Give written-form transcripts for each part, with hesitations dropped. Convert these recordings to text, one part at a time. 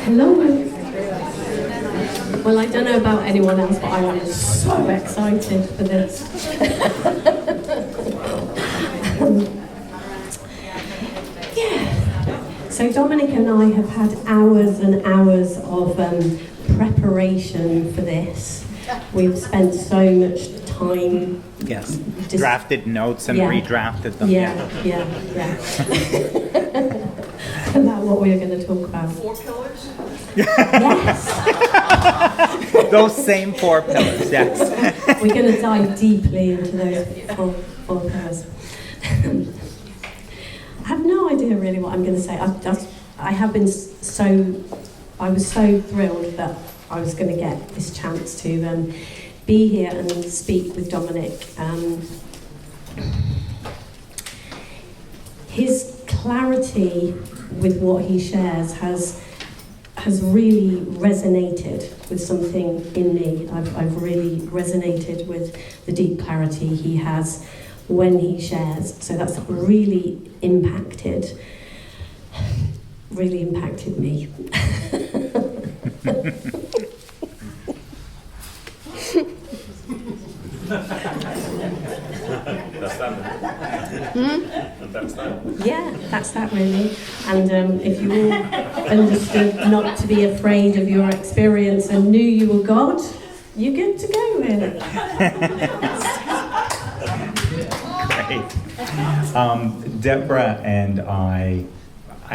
Hello. Well, I don't know about anyone else, but I am so excited for this. Yeah. So Dominic and I have had hours and hours of preparation for this. We've spent so much time. Yes. Drafted notes and redrafted them. Yeah. About what we are going to talk about. 4 pillars? Yes. Those same 4 pillars, yes. We're going to dive deeply into those four pillars. I have no idea really what I'm going to say. I was so thrilled that I was going to get this chance to be here and speak with Dominic. His clarity with what he shares has really resonated with something in me. I've really resonated with the deep clarity he has when he shares. So that's really impacted me. That's that. That's that. Yeah, that's that really. And if you all understood not to be afraid of your experience and knew you were God, you're good to go really. Great. Debra and I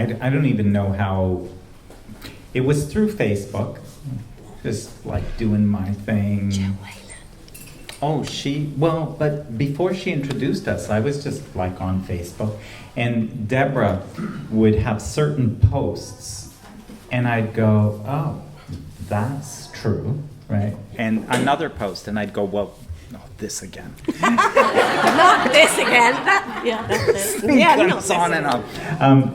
don't even know how, it was through Facebook, just like doing my thing. Oh, but before she introduced us, I was just like on Facebook, and Debra would have certain posts, and I'd go, oh, that's true, right? And another post, and I'd go, well, no, this again. Not this again. That's it. Yeah, not on and on.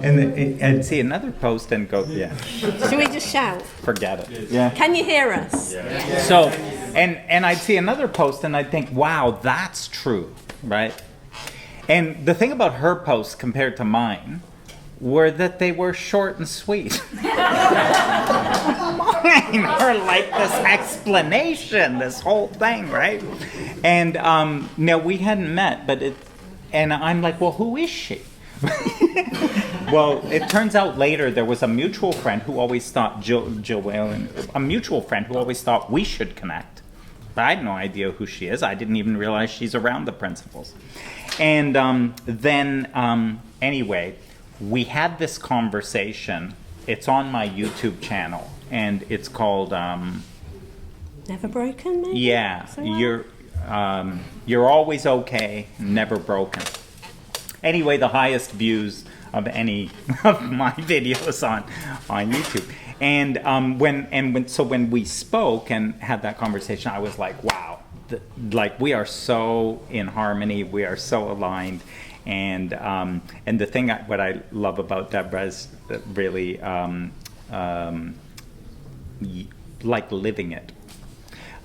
And I'd see another post and go, yeah. Should we just shout? Forget it. Yeah. Can you hear us? Yeah. So, and I'd see another post and I'd think, wow, that's true, right? And the thing about her posts compared to mine were that they were short and sweet. Mine are like this explanation, this whole thing, right? And now we hadn't met, and I'm like, well, who is she? Well, it turns out later there was a mutual friend who always thought, a mutual friend who always thought we should connect. But I had no idea who she is. I didn't even realize she's around the principles. And then, anyway, we had this conversation. It's on my YouTube channel, and it's called Never Broken, maybe? Yeah, you're always okay, never broken. Anyway, the highest views of any of my videos on YouTube. And when we spoke and had that conversation, I was like, wow, we are so in harmony, we are so aligned. And the thing what I love about Debra is really like living it.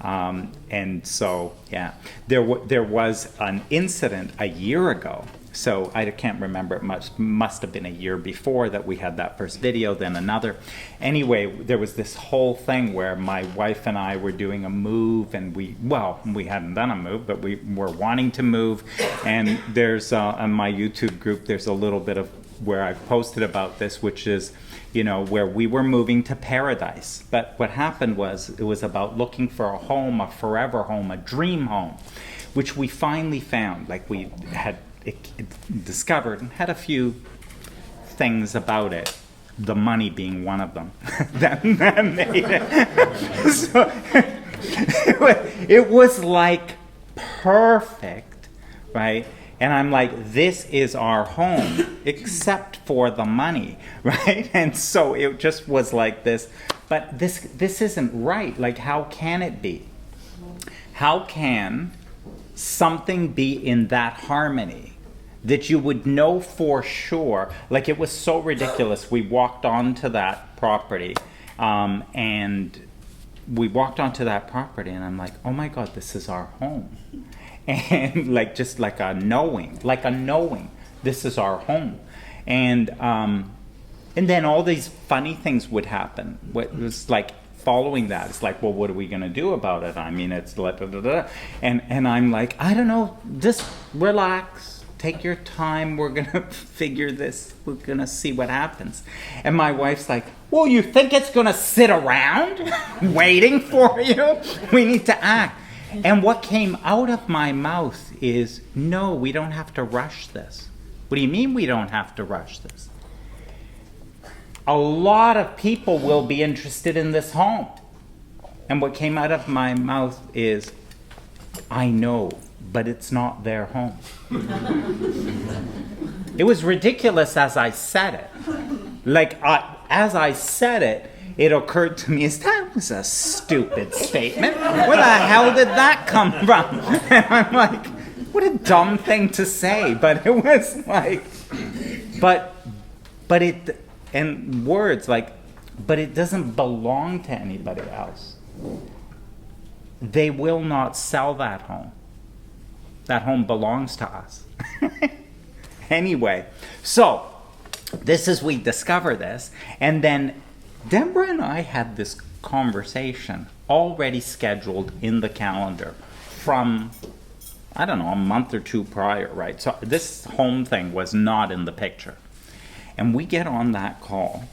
And so, yeah, there was an incident a year ago. So I can't remember it much. Must have been a year before that we had that first video, then another. Anyway, there was this whole thing where my wife and I were doing a move, and we hadn't done a move, but we were wanting to move. And there's on my YouTube group, there's a little bit of where I've posted about this, which is, where we were moving to paradise. But what happened was, it was about looking for a home, a forever home, a dream home, which we finally found. Like we had discovered and had a few things about it, the money being one of them that made it. So it was like perfect, right? And I'm like, this is our home, except for the money, right? And so it just was like this, but this isn't right. Like, how can it be? How can something be in that harmony that you would know for sure? Like, it was so ridiculous. We walked onto that property, and I'm like, oh my God, this is our home. And just like a knowing, this is our home. And And then all these funny things would happen. What was like following that? It's like, well, what are we going to do about it? I mean, it's da, da, da, da. And I'm like, I don't know, just relax, take your time. We're going to figure this. We're going to see what happens. And my wife's like, well, you think it's going to sit around waiting for you? We need to act. And what came out of my mouth is, no, we don't have to rush this. What do you mean we don't have to rush this? A lot of people will be interested in this home. And what came out of my mouth is, I know, but it's not their home. It was ridiculous as I said it. Like, as I said it, it occurred to me, that was a stupid statement. Where the hell did that come from? And I'm like, what a dumb thing to say. But it was like, but it, and words like, but it doesn't belong to anybody else. They will not sell that home. That home belongs to us. Anyway, so this is, we discover this, and then Debra and I had this conversation already scheduled in the calendar from, I don't know, a month or two prior, right? So this home thing was not in the picture. And we get on that call,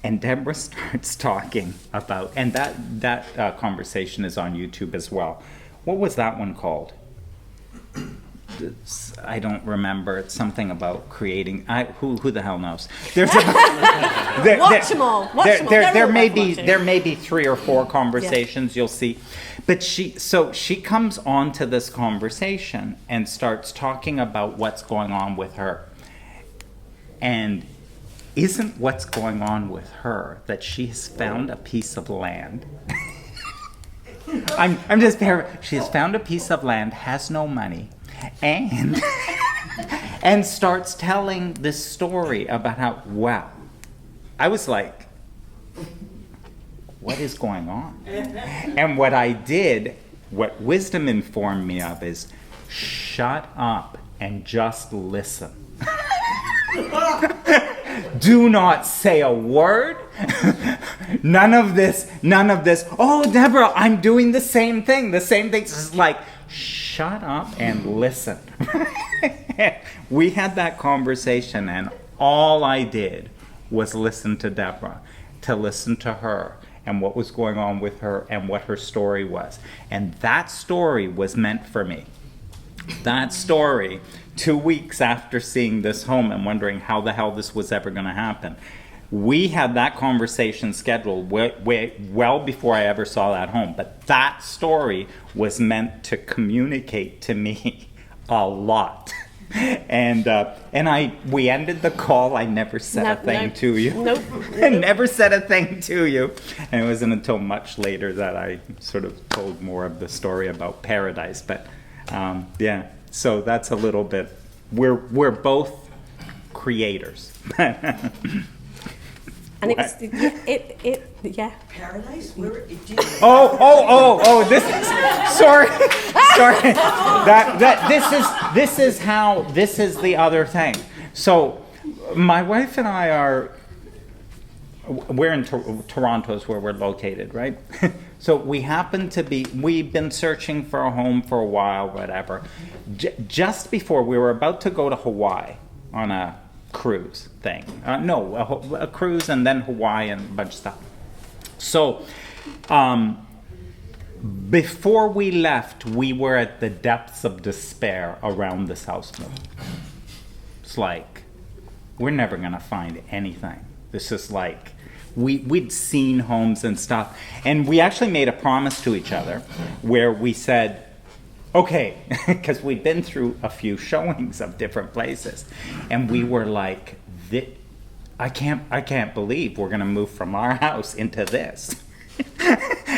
and Debra starts talking about, and that conversation is on YouTube as well. What was that one called? I don't remember. It's something about creating. Who the hell knows? There's Watch them all. There may be 3 or 4 conversations, you'll see. But she comes on to this conversation and starts talking about what's going on with her. And isn't what's going on with her that she has found a piece of land? I'm just paraphrasing. She has found a piece of land, has no money, and and starts telling this story about how, wow. I was like, what is going on? And what I did, what wisdom informed me of is, shut up and just listen. Do not say a word. None of this. Oh, Debra, I'm doing the same thing. It's like, shut up and listen. We had that conversation, and all I did was listen to Debra, to listen to her and what was going on with her and what her story was. And that story was meant for me. That story, 2 weeks after seeing this home and wondering how the hell this was ever going to happen, we had that conversation scheduled well before I ever saw that home. But that story was meant to communicate to me a lot. And we ended the call. I never said a thing to you. Nope. I never said a thing to you. And it wasn't until much later that I sort of told more of the story about paradise. But yeah, so that's a little bit. We're both creators. And it was, yeah. Paradise? Where did you... Oh, this is, sorry. This is the other thing. So my wife and I we're in Toronto is where we're located, right? So we've been searching for a home for a while, whatever. Just before we were about to go to Hawaii on a cruise thing. A cruise and then Hawaii and a bunch of stuff. So before we left, we were at the depths of despair around this house move. It's like, we're never going to find anything. This is like, we'd seen homes and stuff. And we actually made a promise to each other where we said, okay, because we'd been through a few showings of different places, and we were like, I can't believe we're going to move from our house into this.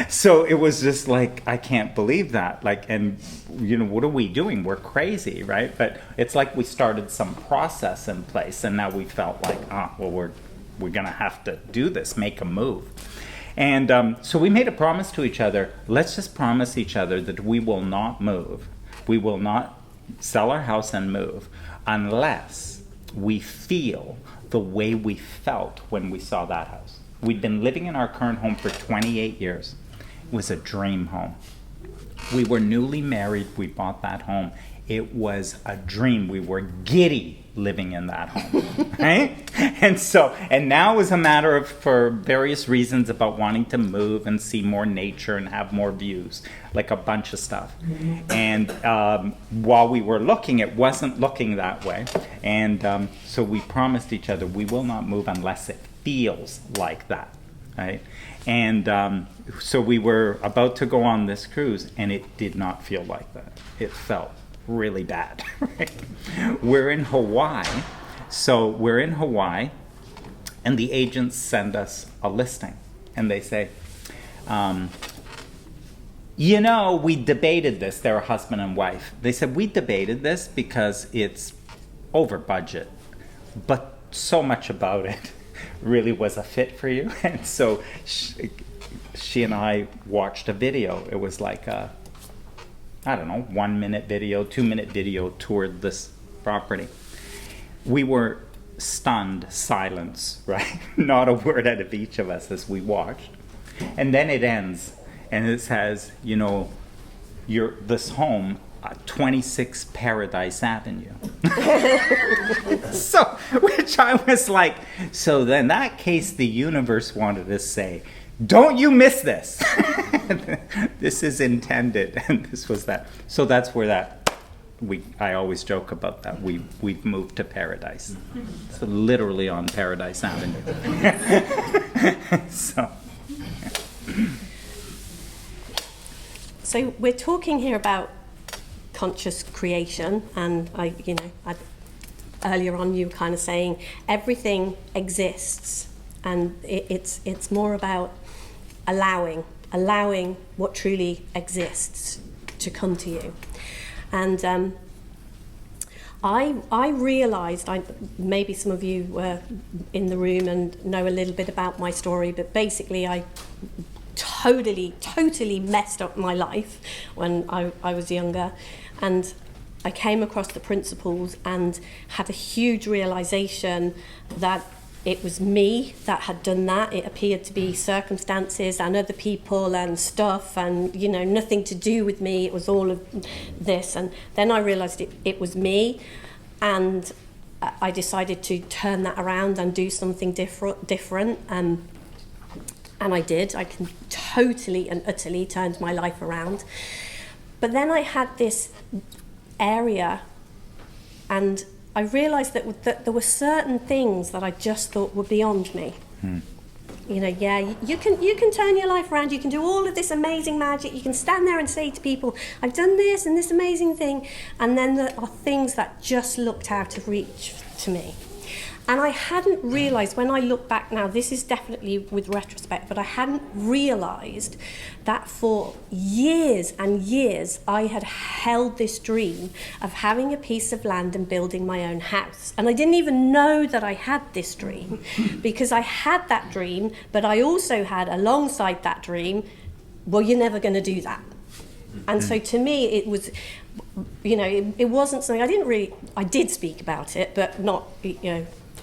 So it was just like, I can't believe that. Like, and what are we doing? We're crazy, right? But it's like we started some process in place, and now we felt like, well, we're going to have to do this, make a move. And so we made a promise to each other. Let's just promise each other that we will not move. We will not sell our house and move unless we feel the way we felt when we saw that house. We'd been living in our current home for 28 years. It was a dream home. We were newly married. We bought that home. It was a dream. We were giddy living in that home, right? And now it was a matter of, for various reasons, about wanting to move and see more nature and have more views, like a bunch of stuff. And while we were looking, it wasn't looking that way. And so we promised each other, we will not move unless it feels like that, right? And so we were about to go on this cruise, and it did not feel like that. It felt really bad. Right? We're in Hawaii. So we're in Hawaii, and the agents send us a listing, and they say, we debated this. They're a husband and wife. They said, we debated this because it's over budget, but so much about it really was a fit for you. And so she and I watched a video. It was like a 1-minute video, 2-minute video toured this property. We were stunned, silence, right? Not a word out of each of us as we watched. And then it ends, and it says, this home, 26 Paradise Avenue. So, which I was like, so then in that case, the universe wanted to say, don't you miss this. This is intended, and this was that. So that's where I always joke about that. We've moved to paradise. So literally on Paradise Avenue. So we're talking here about conscious creation, and earlier on you were kind of saying everything exists, and it's more about allowing what truly exists to come to you. And I realised, maybe some of you were in the room and know a little bit about my story, but basically I totally messed up my life when I was younger, and I came across the principles and had a huge realisation that it was me that had done that. It appeared to be circumstances and other people and stuff, and nothing to do with me. It was all of this. And then I realised it was me, and I decided to turn that around and do something different. And I did. I can totally and utterly turned my life around. But then I had this area, and I realised that there were certain things that I just thought were beyond me. You can turn your life around, you can do all of this amazing magic, you can stand there and say to people, I've done this and this amazing thing, and then there are things that just looked out of reach to me. And I hadn't realised, when I look back now, this is definitely with retrospect, but I hadn't realised that for years and years I had held this dream of having a piece of land and building my own house. And I didn't even know that I had this dream, because I had that dream, but I also had alongside that dream, well, you're never going to do that. And so to me, it was, it wasn't something I did speak about it, but not,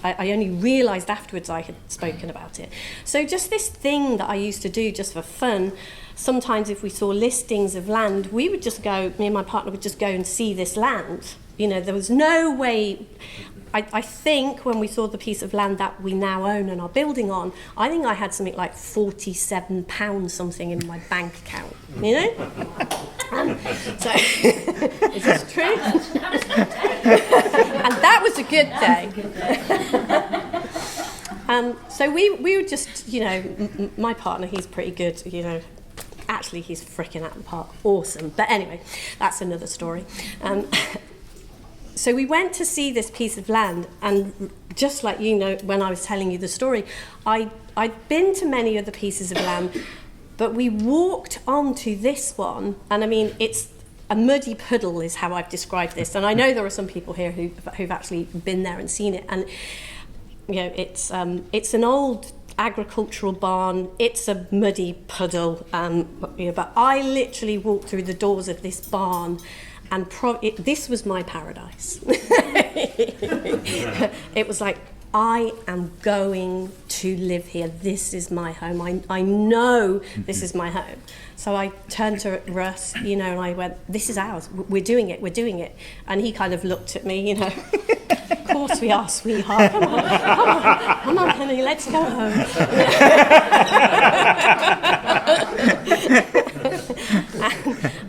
I only realised afterwards I had spoken about it. So just this thing that I used to do just for fun, sometimes if we saw listings of land, we would just go, me and my partner would just go and see this land. There was no way. I think when we saw the piece of land that we now own and are building on, I think I had something like £47 something in my bank account, So, is this true? And that was a good day. So we would just, my partner, he's pretty good, actually he's freaking out the park, awesome. But anyway, that's another story. So we went to see this piece of land, and just like when I was telling you the story, I'd been to many other pieces of land, but we walked onto this one, and I mean, it's a muddy puddle is how I've described this, and I know there are some people here who've actually been there and seen it, and it's an old agricultural barn, it's a muddy puddle, but I literally walked through the doors of this barn, and this was my paradise. It was like, I am going to live here. This is my home. I know this is my home. So I turned to Russ, and I went, this is ours. We're doing it. And he kind of looked at me, Of course we are, sweetheart. Come on, honey, let's go home.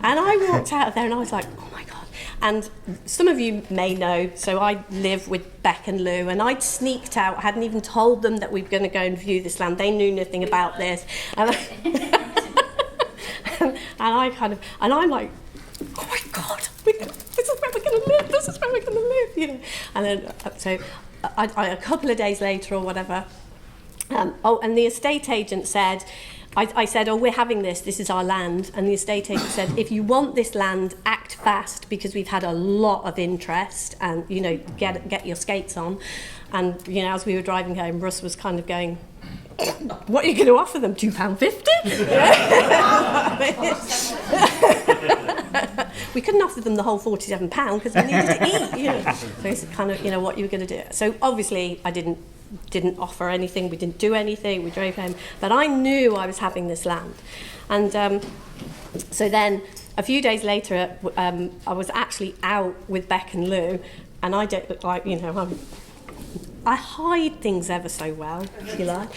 and I walked out of there and I was like, oh my God. And some of you may know, so I live with Beck and Lou, and I'd sneaked out, hadn't even told them that we were going to go and view this land. They knew nothing about this. And I'm like, oh my God, this is where we're going to live, And then, so a couple of days later or whatever, and the estate agent said, I said, we're having this is our land. And the estate agent said, if you want this land, act fast, because we've had a lot of interest, and, get your skates on. And, as we were driving home, Russ was kind of going, what are you going to offer them, £2.50? We couldn't offer them the whole £47 because we needed to eat, So it's kind of, what you were going to do. So obviously I didn't offer anything, we didn't do anything, we drove home, but I knew I was having this land. And so then a few days later, I was actually out with Beck and Lou, and I don't look like, I hide things ever so well, if you like.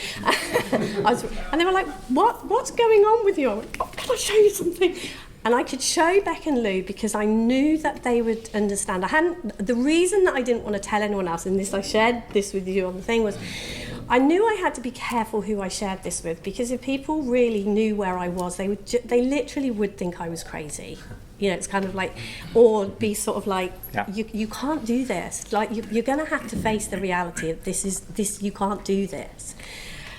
And they were like, what's going on with you? I went, can I show you something? And I could show Beck and Lou because I knew that they would understand. The reason that I didn't want to tell anyone else, and I shared this with you on the thing, was I knew I had to be careful who I shared this with, because if people really knew where I was, they literally would think I was crazy. It's kind of like, or be sort of like, you can't do this. Like, you're going to have to face the reality of this, you can't do this.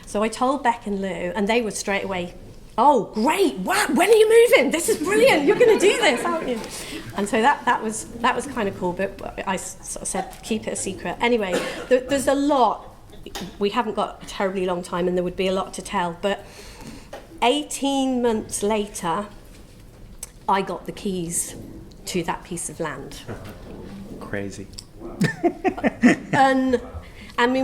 So I told Beck and Lou, and they were straight away, oh, great, wow, when are you moving? This is brilliant, you're going to do this, aren't you? And so that was kind of cool, but I sort of said, keep it a secret. Anyway, there's a lot. We haven't got a terribly long time, and there would be a lot to tell, but 18 months later, I got the keys to that piece of land. Crazy.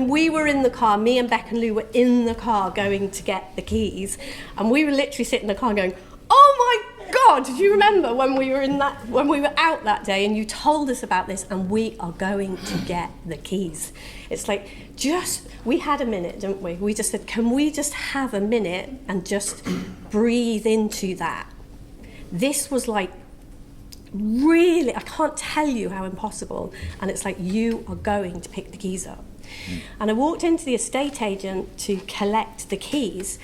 We were in the car, me and Beck and Lou were in the car going to get the keys, and we were literally sitting in the car going, oh my God, do you remember when we were out that day and you told us about this, and we are going to get the keys. It's like, we had a minute, didn't we? We just said, can we just have a minute and just breathe into that? This was like, really, I can't tell you how impossible, and it's like, you are going to pick the keys up. And I walked into the estate agent to collect the keys,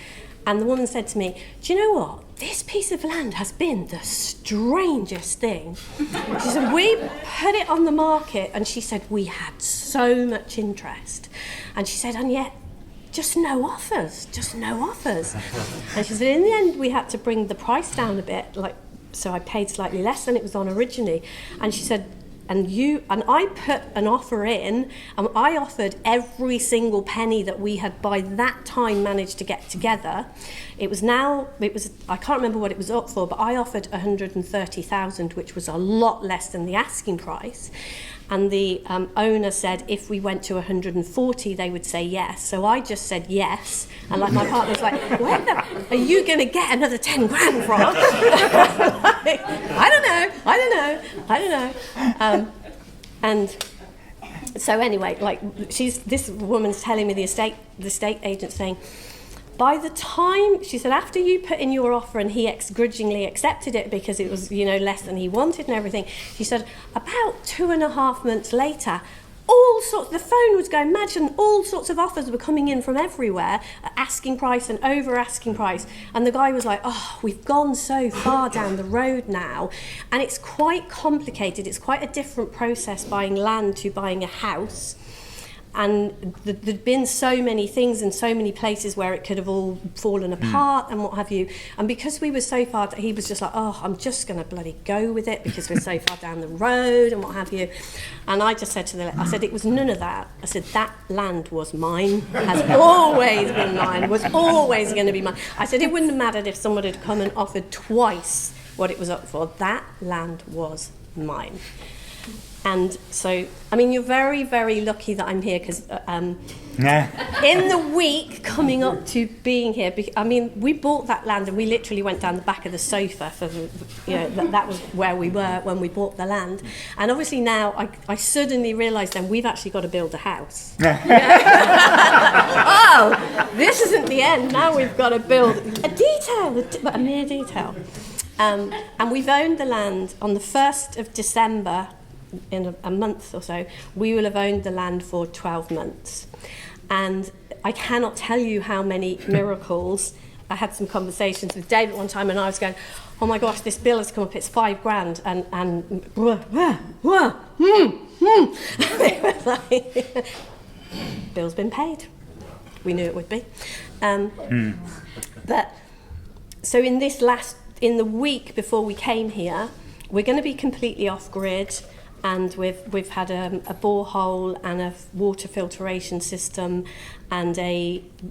and the woman said to me, do you know what? This piece of land has been the strangest thing. She said, we put it on the market, and she said, we had so much interest. And she said, and yet, just no offers. And she said, in the end, we had to bring the price down a bit, so I paid slightly less than it was on originally. And she said, and I put an offer in, and I offered every single penny that we had by that time managed to get together. I can't remember what it was up for, but I offered 130,000, which was a lot less than the asking price. And the owner said if we went to 140, they would say yes. So I just said yes. And my partner was like, where are you going to get another 10 grand from? I don't know. And so anyway, this woman's telling me, the estate agent saying, by the time, she said, after you put in your offer and he grudgingly accepted it because it was, less than he wanted and everything, she said, about 2.5 months later, the phone was going mad, and all sorts of offers were coming in from everywhere, asking price and over asking price. And the guy was like, oh, we've gone so far down the road now, and it's quite complicated. It's quite a different process buying land to buying a house. And there'd been so many things in so many places where it could have all fallen apart and what have you. And because we were so far, he was just like, oh, I'm just going to bloody go with it because we're so far down the road and what have you. And I just said I said, it was none of that. I said, that land was mine, has always been mine, was always going to be mine. I said, it wouldn't have mattered if someone had come and offered twice what it was up for. That land was mine. And so, I mean, you're very, very lucky that I'm here, because in the week coming up to being here, I mean, we bought that land and we literally went down the back of the sofa for the, that was where we were when we bought the land. And obviously now I suddenly realised then we've actually got to build a house. Oh, this isn't the end. Now we've got to build a detail, a mere detail. And we've owned the land on the 1st of December, in a month or so, we will have owned the land for 12 months. And I cannot tell you how many miracles. I had some conversations with David one time and I was going, oh my gosh, this bill has come up, it's $5,000, and They were like, bill's been paid. We knew it would be. But so in the week before we came here, we're going to be completely off grid. And we've had a borehole and a water filtration system, and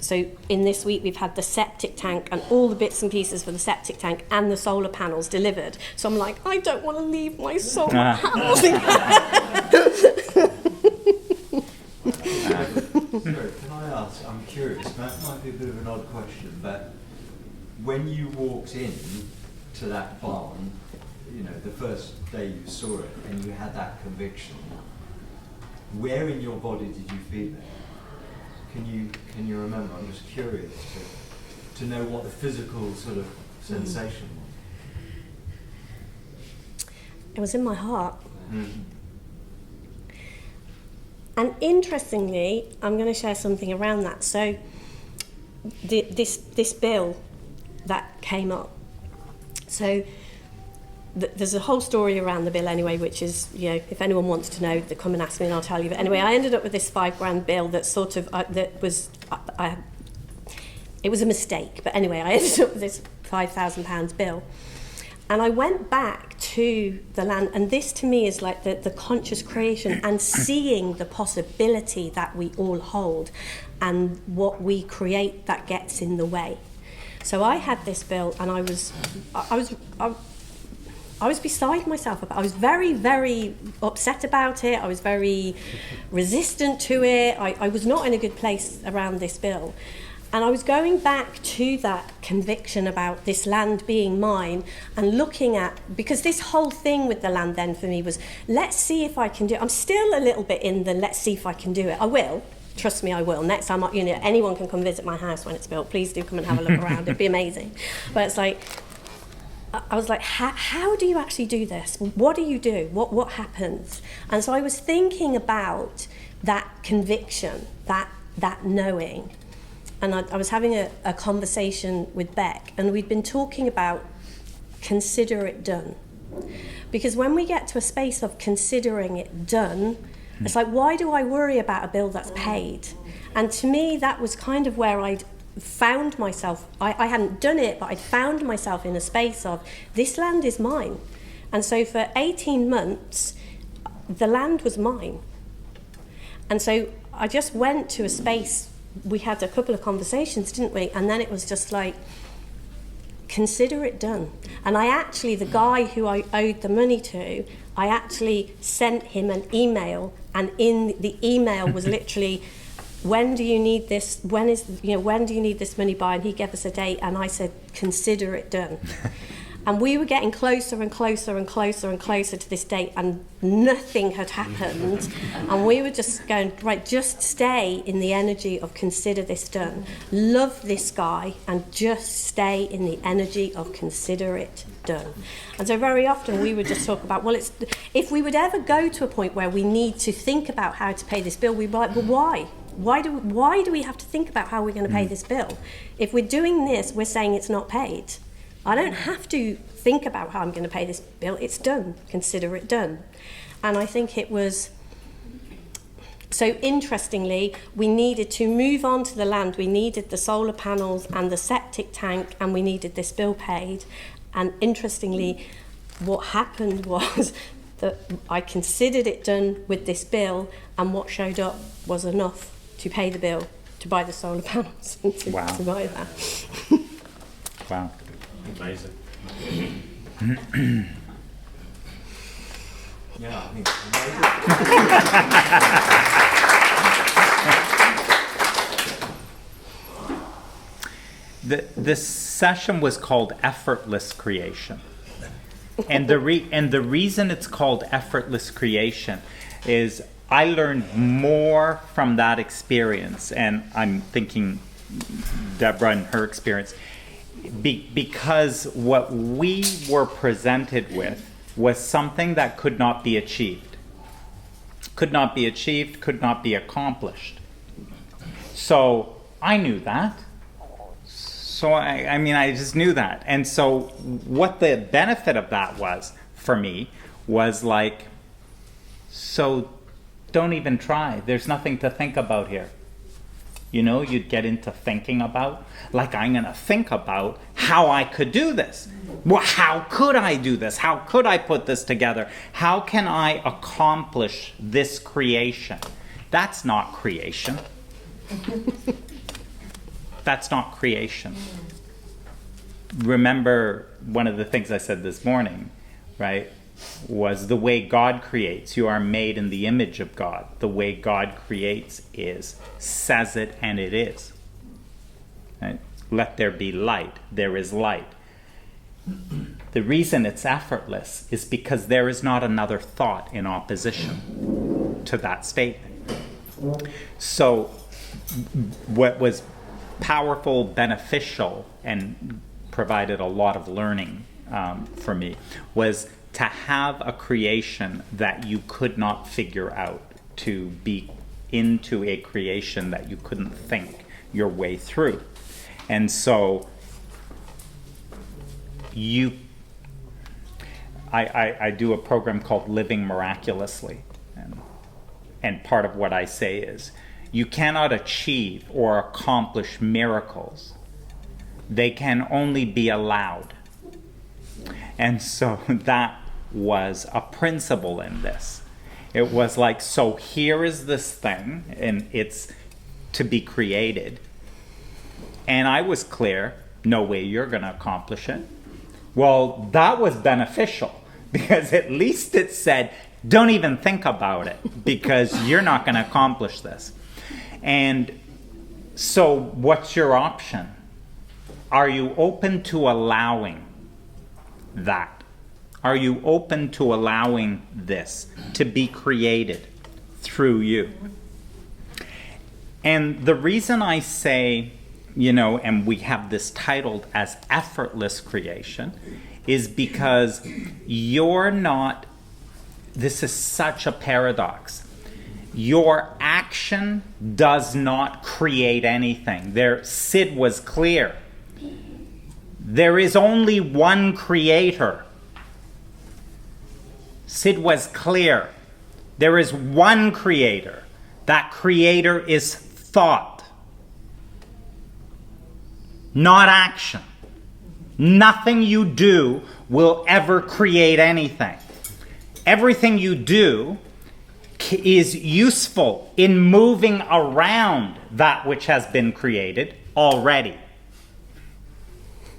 so in this week we've had the septic tank and all the bits and pieces for the septic tank and the solar panels delivered. So I'm like, I don't want to leave my solar panels. Sorry, can I ask? I'm curious. That might be a bit of an odd question, but when you walked in to that barn, the first day you saw it and you had that conviction, where in your body did you feel it? Can you remember? I'm just curious to know what the physical sort of sensation was. It was in my heart. And interestingly, I'm going to share something around that. So this bill that came up, so there's a whole story around the bill anyway, which is, if anyone wants to know, they come and ask me and I'll tell you. But anyway, I ended up with this $5,000 bill that sort of, it was a mistake. But anyway, I ended up with this £5,000 bill. And I went back to the land, and this to me is like the conscious creation and seeing the possibility that we all hold and what we create that gets in the way. So I had this bill and I was beside myself. I was very, very upset about it. I was very resistant to it. I was not in a good place around this bill. And I was going back to that conviction about this land being mine and looking at, because this whole thing with the land then for me was, let's see if I can do it. I'm still a little bit in the let's see if I can do it. I will. Trust me, I will. Next time, anyone can come visit my house when it's built. Please do come and have a look around. It'd be amazing. But it's like, I was like, how do you actually do this? What do you do? What happens? And so I was thinking about that conviction, that knowing. And I was having a conversation with Beck, and we'd been talking about consider it done. Because when we get to a space of considering it done, it's like, why do I worry about a bill that's paid? And to me, that was kind of where I'd found myself. I hadn't done it, but I'd found myself in a space of, this land is mine. And so for 18 months, the land was mine. And so I just went to a space, we had a couple of conversations, didn't we? And then it was just like, consider it done. And I actually, the guy who I owed the money to, I actually sent him an email, and in the email was literally, when do you need this? When do you need this money by? And he gave us a date, and I said, consider it done. And we were getting closer and closer and closer and closer to this date, and nothing had happened. And we were just going, right, just stay in the energy of consider this done. Love this guy, and just stay in the energy of consider it done. And so very often we would just talk about, well, if we would ever go to a point where we need to think about how to pay this bill, we'd be like, well, why? Why do we have to think about how we're going to pay this bill? If we're doing this, we're saying it's not paid. I don't have to think about how I'm going to pay this bill. It's done. Consider it done. And I think it was, so interestingly, we needed to move on to the land. We needed the solar panels and the septic tank, and we needed this bill paid. And interestingly, what happened was that I considered it done with this bill, and what showed up was enough to pay the bill, to buy the solar panels, and to buy that. Wow. Amazing. Yeah, I think it's amazing. This session was called Effortless Creation. And the reason it's called Effortless Creation is I learned more from that experience, and I'm thinking Debra and her experience, because what we were presented with was something that could not be achieved. Could not be achieved, could not be accomplished. So I knew that. So I mean, I just knew that. And so what the benefit of that was for me was like, so don't even try. There's nothing to think about here. You know, you'd get into thinking about, like, I'm going to think about how I could do this. Well, how could I do this? How could I put this together? How can I accomplish this creation? That's not creation. That's not creation. Remember, one of the things I said this morning, right, was the way God creates. You are made in the image of God. The way God creates is, says it and it is. Right? Let there be light. There is light. The reason it's effortless is because there is not another thought in opposition to that statement. So what was powerful, beneficial, and provided a lot of learning for me was to have a creation that you could not figure out, to be into a creation that you couldn't think your way through. And so I do a program called Living Miraculously. And part of what I say is, you cannot achieve or accomplish miracles. They can only be allowed. And so that was a principle in this. It was like, so here is this thing, and it's to be created. And I was clear, no way you're going to accomplish it. Well, that was beneficial, because at least it said, don't even think about it, because you're not going to accomplish this. And so what's your option? Are you open to allowing that? Are you open to allowing this to be created through you? And the reason I say, you know, and we have this titled as Effortless Creation, is because you're not, this is such a paradox. Your action does not create anything. Sid was clear. There is only one creator. Sid was clear. There is one creator. That creator is thought, not action. Nothing you do will ever create anything. Everything you do is useful in moving around that which has been created already.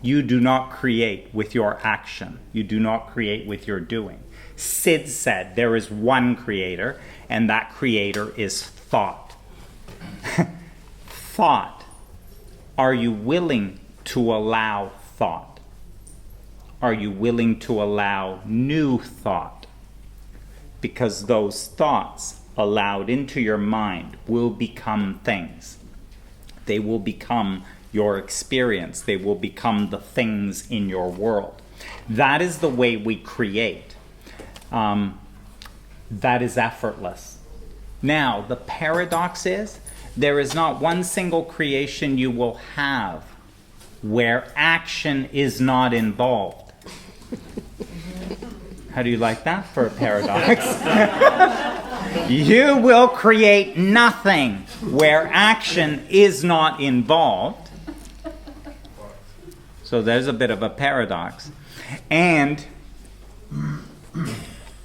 You do not create with your action. You do not create with your doing. Sid said there is one creator, and that creator is thought. Thought. Are you willing to allow thought? Are you willing to allow new thought? Because those thoughts allowed into your mind will become things. They will become your experience. They will become the things in your world. That is the way we create. That is effortless. Now, the paradox is, there is not one single creation you will have where action is not involved. How do you like that for a paradox? You will create nothing where action is not involved. So there's a bit of a paradox. And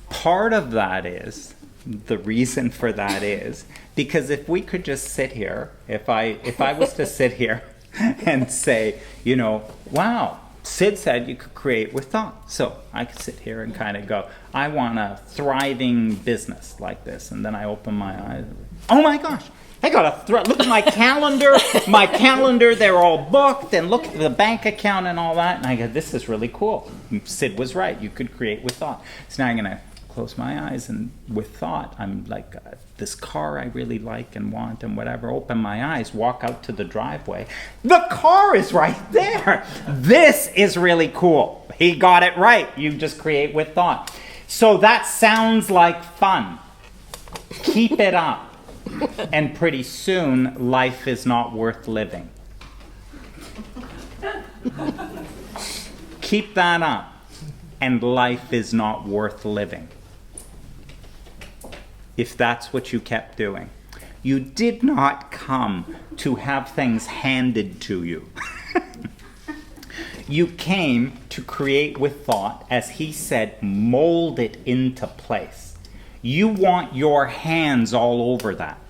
part of that is, the reason for that is, because if we could just sit here, if I was to sit here and say, you know, wow, Sid said you could create with thought. So I could sit here and kind of go, I want a thriving business like this. And then I open my eyes. Oh my gosh, I got look at my calendar. My calendar, they're all booked. And look at the bank account and all that. And I go, this is really cool. Sid was right. You could create with thought. So now I'm going to close my eyes, and with thought, I'm like, this car I really like and want and whatever. Open my eyes, walk out to the driveway. The car is right there. This is really cool. He got it right. You just create with thought. So that sounds like fun. Keep it up. And pretty soon, life is not worth living. Keep that up, and life is not worth living. If that's what you kept doing. You did not come to have things handed to you. You came to create with thought, as he said, mold it into place. You want your hands all over that.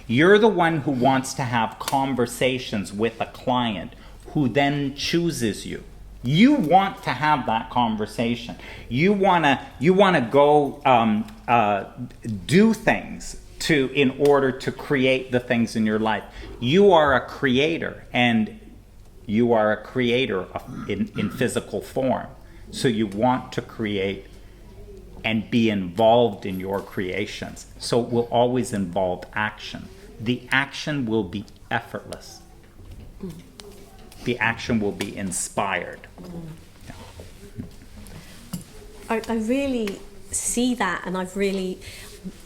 You're the one who wants to have conversations with a client who then chooses you. You want to have that conversation. You wanna go do things in order to create the things in your life. You are a creator, and you are a creator in physical form. So you want to create and be involved in your creations. So it will always involve action. The action will be effortless. The action will be inspired. I really see that, and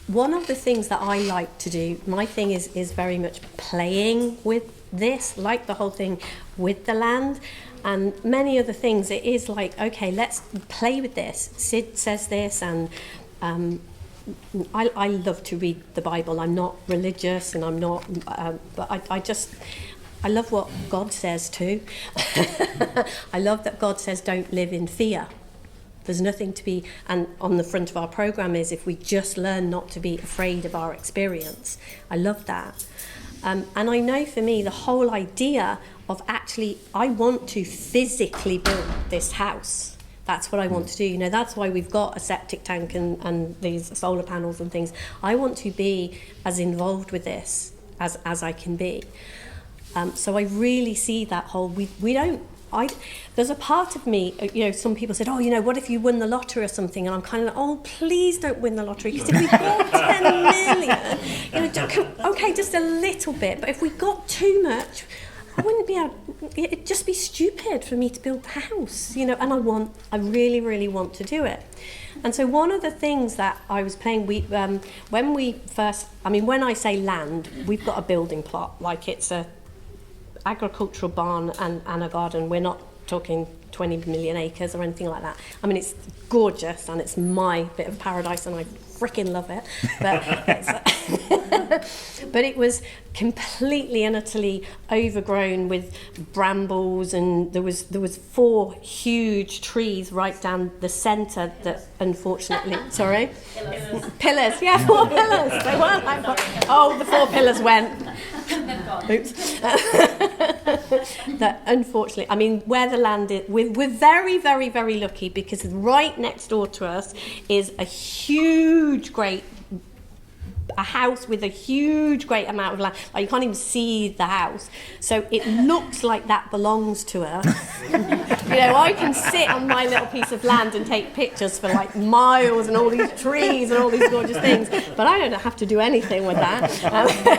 one of the things that I like to do, my thing is very much playing with this, like the whole thing with the land, and many other things. It is like, okay, let's play with this. Sid says this, and I love to read the Bible. I'm not religious, and I'm not, but I love what God says too. I love that God says don't live in fear. There's nothing to be, and on the front of our program is if we just learn not to be afraid of our experience. I love that. And I know for me, the whole idea of actually, I want to physically build this house. That's what I want to do. You know, that's why we've got a septic tank and these solar panels and things. I want to be as involved with this as I can be. So I really see that whole, there's a part of me, you know, some people said, oh, you know, what if you won the lottery or something? And I'm kind of like, oh, please don't win the lottery. Because if we got 10 million, you know, okay, just a little bit. But if we got too much, I wouldn't be able, it'd just be stupid for me to build the house, you know, and I really, really want to do it. And so one of the things that I was playing, when I say land, we've got a building plot, like it's a agricultural barn and a garden. We're not talking 20 million acres or anything like that. I mean, it's gorgeous and it's my bit of paradise and I freaking love it. But it was completely and utterly overgrown with brambles, and there was 4 huge trees right down the centre that unfortunately, sorry? Pillars, yeah, 4 pillars. They weren't like, the 4 pillars went. Oops. That unfortunately, I mean, where the land is, we're very, very, very lucky because right next door to us is a house with a huge, great amount of land. Like, you can't even see the house. So it looks like that belongs to us. You know, I can sit on my little piece of land and take pictures for like miles and all these trees and all these gorgeous things. But I don't have to do anything with that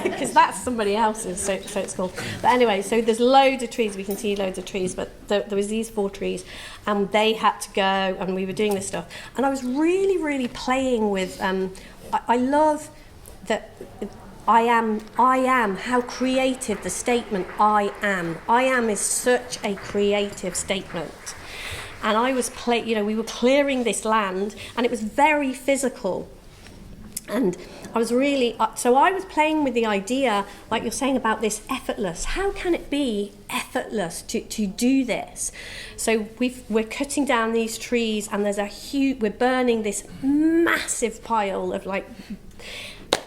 because that's somebody else's. So it's cool. But anyway, so there's loads of trees. We can see loads of trees. But there was these 4 trees and they had to go and we were doing this stuff. And I was really, really playing with, I love that I am, how creative the statement I am is such a creative statement. And I was we were clearing this land and it was very physical. And I was really, so I was playing with the idea, like you're saying about this effortless. How can it be effortless to do this? So we're cutting down these trees and there's we're burning this massive pile of like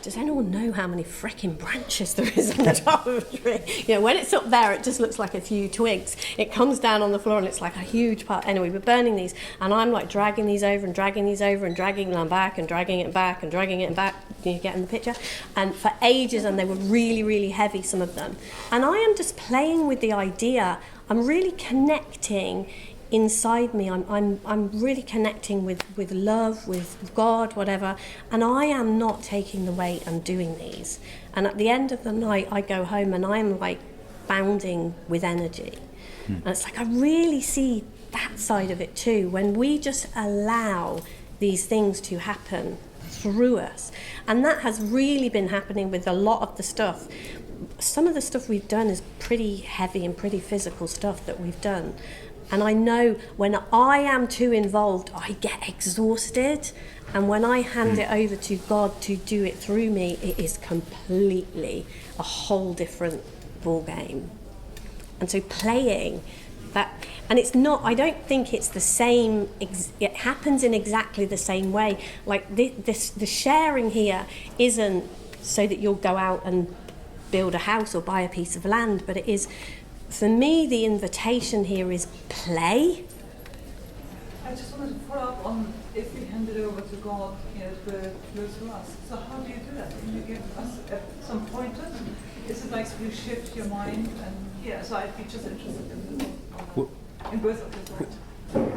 does anyone know how many frickin' branches there is on the top of a tree? You know, when it's up there, it just looks like a few twigs. It comes down on the floor and it's like a huge part. Anyway, we're burning these, and I'm like dragging these over and dragging these over and dragging them back and dragging it back and dragging it back. You get in the picture? And for ages, and they were really, really heavy, some of them. And I am just playing with the idea. I'm really connecting inside me. I'm really connecting with love, with God, whatever, and I am not taking the weight and doing these. And at the end of the night, I go home and I'm like bounding with energy. And it's like I really see that side of it too, when we just allow these things to happen through us. And that has really been happening with a lot of the stuff. Some of the stuff we've done is pretty heavy and pretty physical stuff that we've done. And I know when I am too involved, I get exhausted. And when I hand it over to God to do it through me, it is completely a whole different ball game. And so playing that, and it's not, I don't think it's the same, it happens in exactly the same way. Like the sharing here isn't so that you'll go out and build a house or buy a piece of land, but it is, for me, the invitation here is play. I just wanted to follow up on if we hand it over to God, you know, to flow through us. So how do you do that? Can you give us some pointers? Is it like you shift your mind? And yeah, so I'd be just interested in both of those words.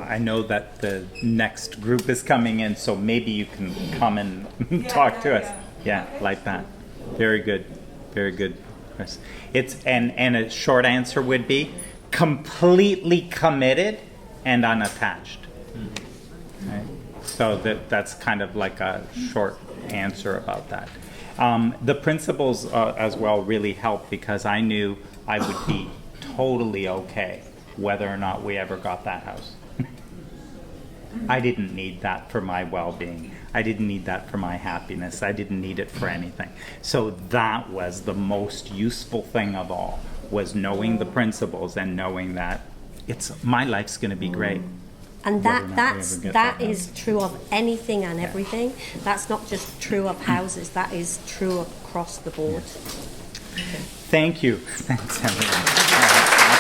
I know that the next group is coming in, so maybe you can come and talk to us. Yeah, okay. like that. Very good. Very good. It's and a short answer would be completely committed and unattached. Right? So that's kind of like a short answer about that. The principles as well really helped because I knew I would be totally okay whether or not we ever got that house. I didn't need that for my well-being. I didn't need that for my happiness. I didn't need it for anything. So that was the most useful thing of all, was knowing the principles and knowing that my life's going to be great. And that is true of anything and everything. That's not just true of houses. That is true across the board. Thank you. Thanks, everyone.